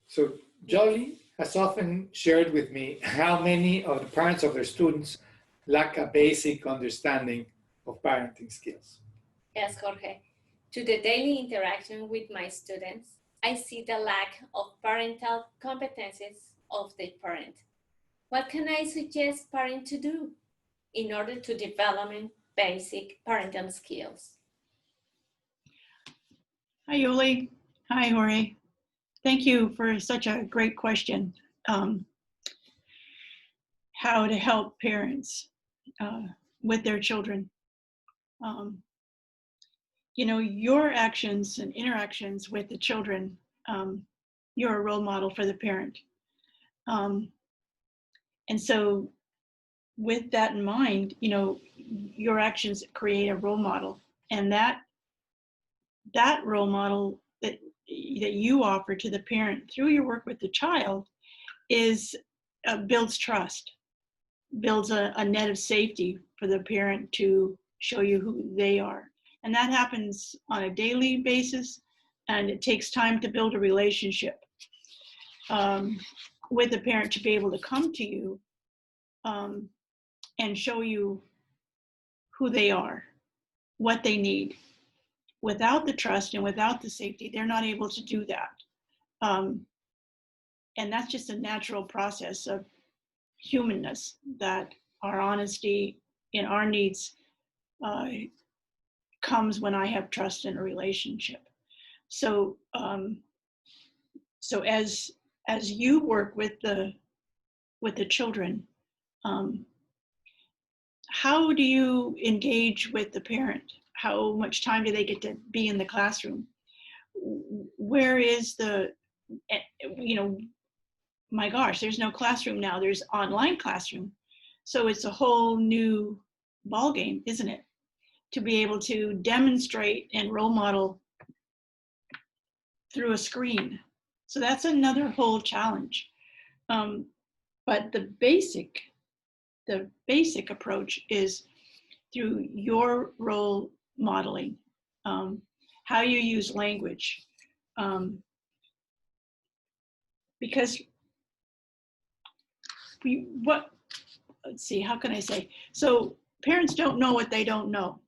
So Jolie has often shared with me how many of the parents of their students lack a basic understanding of parenting skills. Yes, Jorge. To the daily interaction with my students, I see the lack of parental competencies of the parent. What can I suggest parent to do in order to develop basic parental skills? Hi, Yuli. Hi, Jorge. Thank you for such a great question. How to help parents with their children. You know, your actions and interactions with the children, you're a role model for the parent. And so with that in mind, you know, your actions create a role model, and that role model that you offer to the parent through your work with the child is builds trust, builds a net of safety for the parent to show you who they are. And that happens on a daily basis, and it takes time to build a relationship with the parent to be able to come to you and show you who they are, what they need. Without the trust and without the safety, they're not able to do that. And that's just a natural process of humanness, that our honesty in our needs comes when I have trust in a relationship. So, so as you work with the children, how do you engage with the parent? How much time do they get to be in the classroom? Where is the, you know, my gosh, there's no classroom now, there's online classroom. So it's a whole new ballgame, isn't it? To be able to demonstrate and role model through a screen. So that's another whole challenge. But the basic approach is through your role modeling, how you use language. Because let's see, how can I say? So parents don't know what they don't know.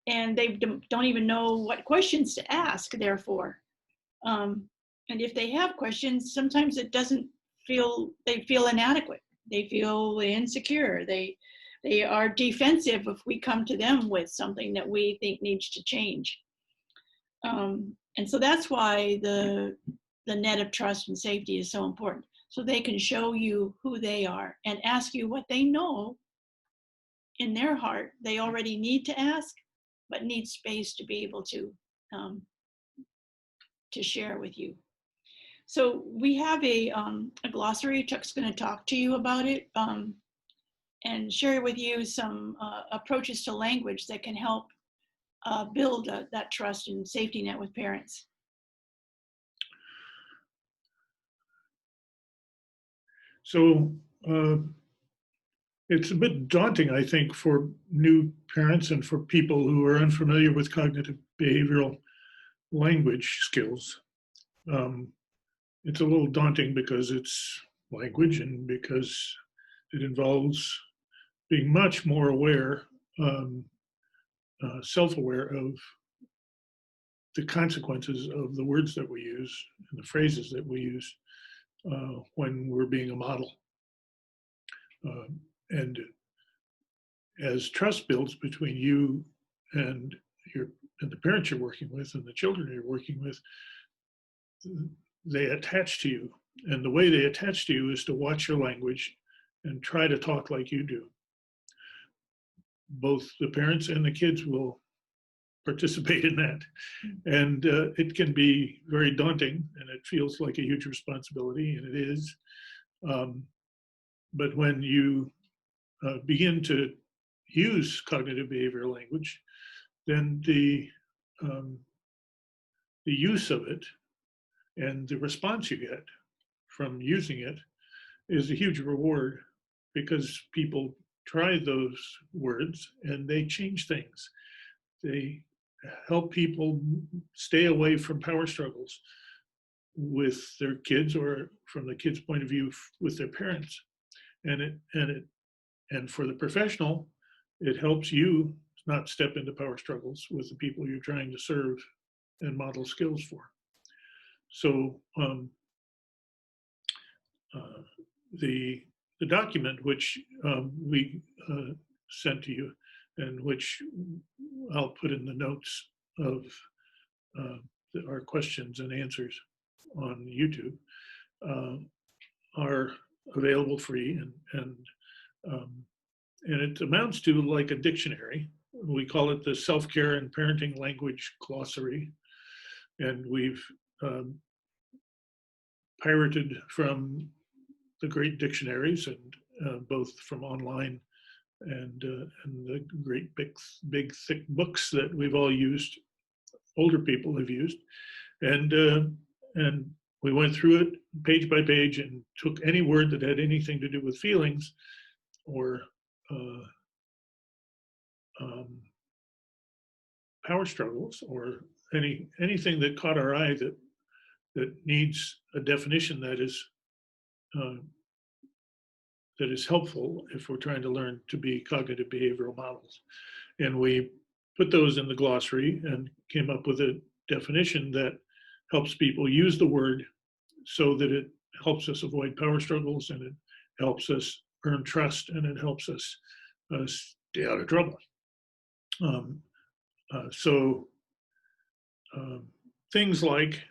And they don't even know what questions to ask, therefore. And if they have questions, sometimes they feel inadequate. They feel insecure. They are defensive if we come to them with something that we think needs to change. And so that's why the net of trust and safety is so important. So they can show you who they are and ask you what they know in their heart they already need to ask, but need space to be able to share with you. So we have a glossary. Chuck's going to talk to you about it and share with you some approaches to language that can help build that trust and safety net with parents. So it's a bit daunting, I think, for new parents and for people who are unfamiliar with cognitive behavioral language skills. It's a little daunting because it's language and because it involves being much more aware, self-aware of the consequences of the words that we use and the phrases that we use when we're being a model. And as trust builds between you and the parents you're working with and the children you're working with, they attach to you. And the way they attach to you is to watch your language and try to talk like you do. Both the parents and the kids will participate in that. And it can be very daunting, and it feels like a huge responsibility, and it is. But when you begin to use cognitive behavioral language, then the use of it and the response you get from using it is a huge reward, because people try those words and they change things. They help people stay away from power struggles. with their kids, or from the kids' point of view with their parents. And for the professional, it helps you not step into power struggles with the people you're trying to serve and model skills for. So the document which we sent to you, and which I'll put in the notes of our questions and answers on YouTube, are available free, and it amounts to like a dictionary. We call it the Self-Care and Parenting Language Glossary, and we've pirated from the great dictionaries, and both from online and the great big thick books that we've all used, older people have used, and we went through it page by page and took any word that had anything to do with feelings or power struggles, or anything that caught our eye that needs a definition that is helpful if we're trying to learn to be cognitive behavioral models. And we put those in the glossary and came up with a definition that helps people use the word so that it helps us avoid power struggles, and it helps us earn trust, and it helps us stay out of trouble. So things like,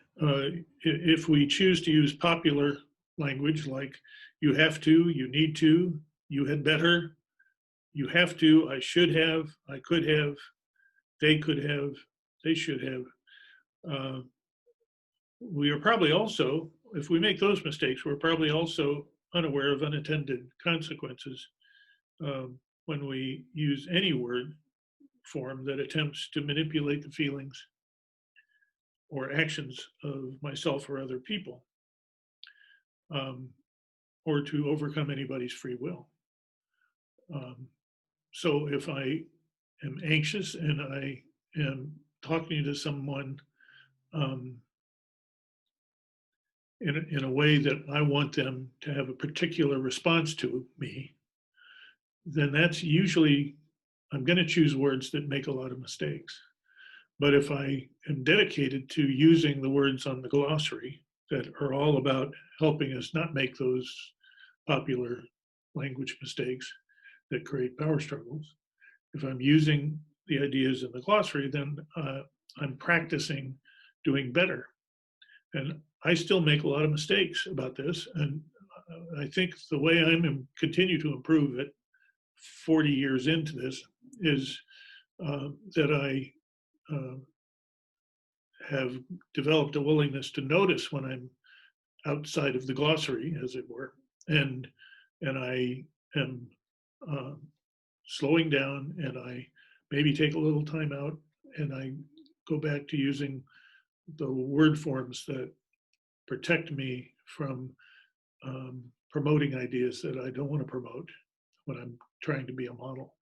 if we choose to use popular language like you have to, you need to, you had better, you have to, I should have, I could have, they could have, they should have, we are probably also, if we make those mistakes, we're probably also unaware of unintended consequences when we use any word form that attempts to manipulate the feelings or actions of myself or other people, or to overcome anybody's free will. So if I am anxious and I am talking to someone in a way that I want them to have a particular response to me, then that's usually, I'm going to choose words that make a lot of mistakes. But if I am dedicated to using the words on the glossary that are all about helping us not make those popular language mistakes that create power struggles, if I'm using the ideas in the glossary, then I'm practicing doing better. And I still make a lot of mistakes about this. And I think the way I'm continue to improve it 40 years into this is that I have developed a willingness to notice when I'm outside of the glossary, as it were, and I am slowing down, and I maybe take a little time out, and I go back to using the word forms that protect me from promoting ideas that I don't want to promote when I'm trying to be a model.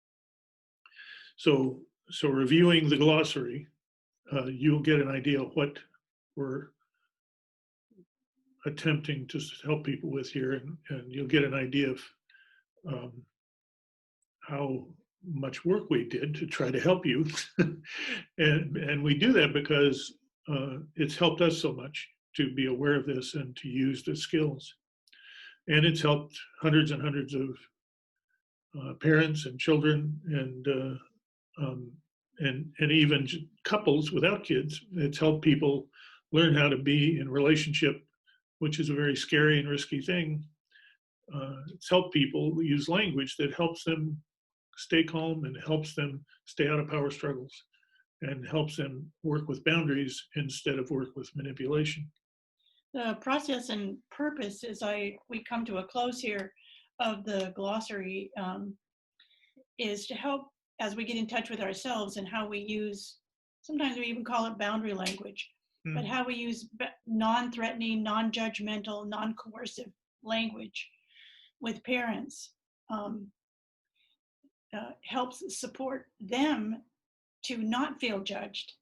So reviewing the glossary, you'll get an idea of what we're attempting to help people with here, and you'll get an idea of how much work we did to try to help you. and we do that because it's helped us so much to be aware of this and to use the skills. And it's helped hundreds and hundreds of parents and children, and even couples without kids. It's helped people learn how to be in relationship, which is a very scary and risky thing. It's helped people use language that helps them stay calm and helps them stay out of power struggles and helps them work with boundaries instead of work with manipulation. The process and purpose, as we come to a close here of the glossary, is to help as we get in touch with ourselves and how we use, sometimes we even call it boundary language, but how we use non-threatening, non-judgmental, non-coercive language with parents helps support them to not feel judged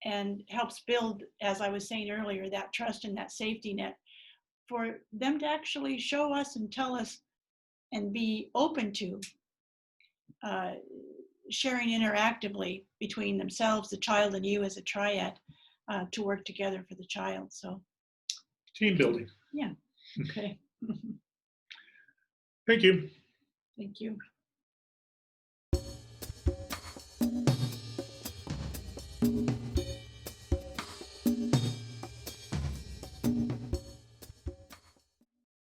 and helps build, as I was saying earlier, that trust and that safety net for them to actually show us and tell us and be open to sharing interactively between themselves, the child, and you as a triad to work together for the child. So Team building. yeah, okay. Thank you. Thank you.